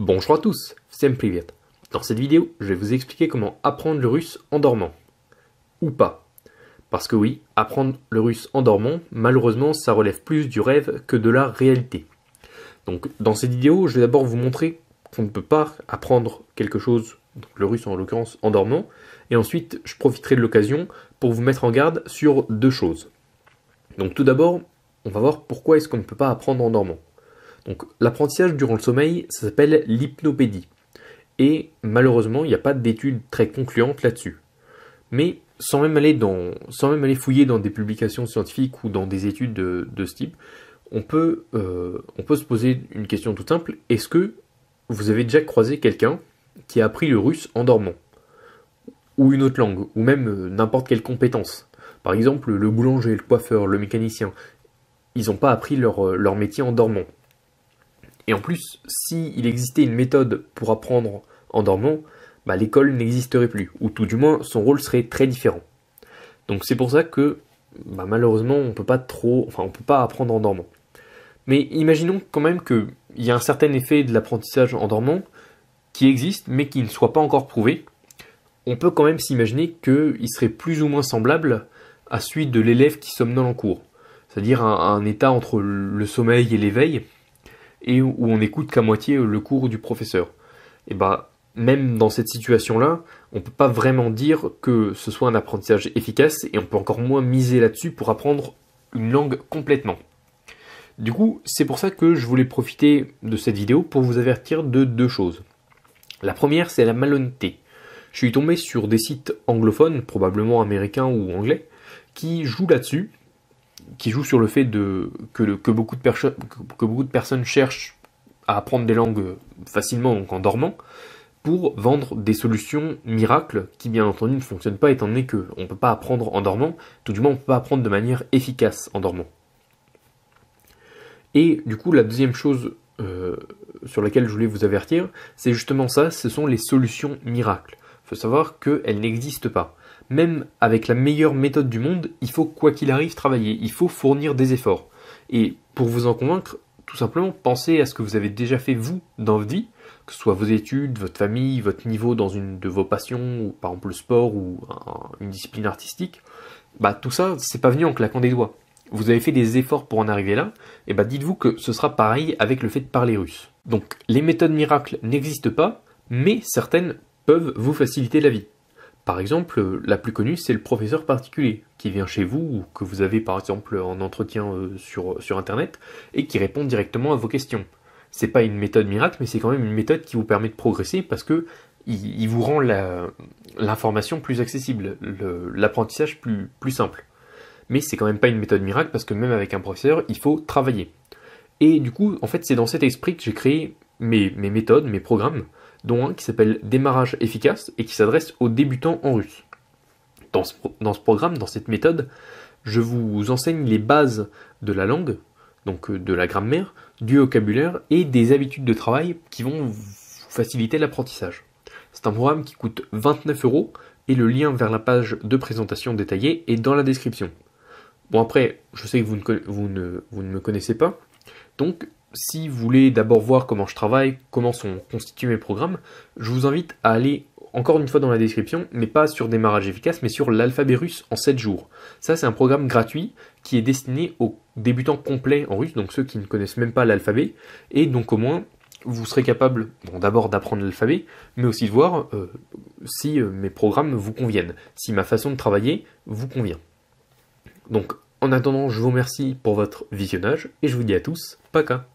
Bonjour à tous, всем привет. Dans cette vidéo, je vais vous expliquer comment apprendre le russe en dormant. Ou pas. Parce que oui, apprendre le russe en dormant, malheureusement, ça relève plus du rêve que de la réalité. Donc dans cette vidéo, je vais d'abord vous montrer qu'on ne peut pas apprendre quelque chose, donc le russe en l'occurrence, en dormant. Et ensuite, je profiterai de l'occasion pour vous mettre en garde sur deux choses. Donc tout d'abord, on va voir pourquoi est-ce qu'on ne peut pas apprendre en dormant. Donc l'apprentissage durant le sommeil, ça s'appelle l'hypnopédie. Et malheureusement, il n'y a pas d'études très concluantes là-dessus. Mais sans même aller fouiller dans des publications scientifiques ou dans des études de ce type, on peut se poser une question toute simple. Est-ce que vous avez déjà croisé quelqu'un qui a appris le russe en dormant? Ou une autre langue, ou même n'importe quelle compétence. Par exemple, le boulanger, le coiffeur, le mécanicien, ils n'ont pas appris leur métier en dormant. Et en plus, s'il existait une méthode pour apprendre en dormant, l'école n'existerait plus, ou tout du moins son rôle serait très différent. Donc c'est pour ça que malheureusement on peut pas apprendre en dormant. Mais imaginons quand même qu'il y a un certain effet de l'apprentissage en dormant qui existe mais qui ne soit pas encore prouvé. On peut quand même s'imaginer qu'il serait plus ou moins semblable à celui de l'élève qui somnole en cours. C'est-à-dire un état entre le sommeil et l'éveil, et où on n'écoute qu'à moitié le cours du professeur. Et même dans cette situation-là, on ne peut pas vraiment dire que ce soit un apprentissage efficace, et on peut encore moins miser là-dessus pour apprendre une langue complètement. Du coup, c'est pour ça que je voulais profiter de cette vidéo pour vous avertir de deux choses. La première, c'est la malhonnêteté. Je suis tombé sur des sites anglophones, probablement américains ou anglais, qui jouent là-dessus, qui joue sur le fait que beaucoup de personnes cherchent à apprendre des langues facilement, donc en dormant, pour vendre des solutions miracles qui bien entendu ne fonctionnent pas étant donné qu'on ne peut pas apprendre en dormant, tout du moins on ne peut pas apprendre de manière efficace en dormant. Et du coup la deuxième chose sur laquelle je voulais vous avertir, c'est justement ça, ce sont les solutions miracles. Il faut savoir qu'elles n'existent pas. Même avec la meilleure méthode du monde, il faut quoi qu'il arrive travailler, il faut fournir des efforts. Et pour vous en convaincre, tout simplement, pensez à ce que vous avez déjà fait vous dans votre vie, que ce soit vos études, votre famille, votre niveau dans une de vos passions, ou par exemple le sport ou une discipline artistique. Tout ça, c'est pas venu en claquant des doigts. Vous avez fait des efforts pour en arriver là, et dites-vous que ce sera pareil avec le fait de parler russe. Donc les méthodes miracles n'existent pas, mais certaines peuvent vous faciliter la vie. Par exemple, la plus connue, c'est le professeur particulier, qui vient chez vous, ou que vous avez par exemple en entretien sur Internet, et qui répond directement à vos questions. C'est pas une méthode miracle, mais c'est quand même une méthode qui vous permet de progresser, parce que il vous rend l'information plus accessible, l'apprentissage plus simple. Mais c'est quand même pas une méthode miracle, parce que même avec un professeur, il faut travailler. Et du coup, en fait, c'est dans cet esprit que j'ai créé mes méthodes, mes programmes, dont un qui s'appelle Démarrage efficace et qui s'adresse aux débutants en russe. Dans ce programme, dans cette méthode, je vous enseigne les bases de la langue, donc de la grammaire, du vocabulaire et des habitudes de travail qui vont vous faciliter l'apprentissage. C'est un programme qui coûte 29 € et le lien vers la page de présentation détaillée est dans la description. Bon après, je sais que vous ne me connaissez pas, donc si vous voulez d'abord voir comment je travaille, comment sont constitués mes programmes, je vous invite à aller encore une fois dans la description, mais pas sur Démarrage efficace, mais sur l'alphabet russe en 7 jours. Ça, c'est un programme gratuit qui est destiné aux débutants complets en russe, donc ceux qui ne connaissent même pas l'alphabet, et donc au moins, vous serez capable d'abord d'apprendre l'alphabet, mais aussi de voir si mes programmes vous conviennent, si ma façon de travailler vous convient. Donc, en attendant, je vous remercie pour votre visionnage, et je vous dis à tous, paka!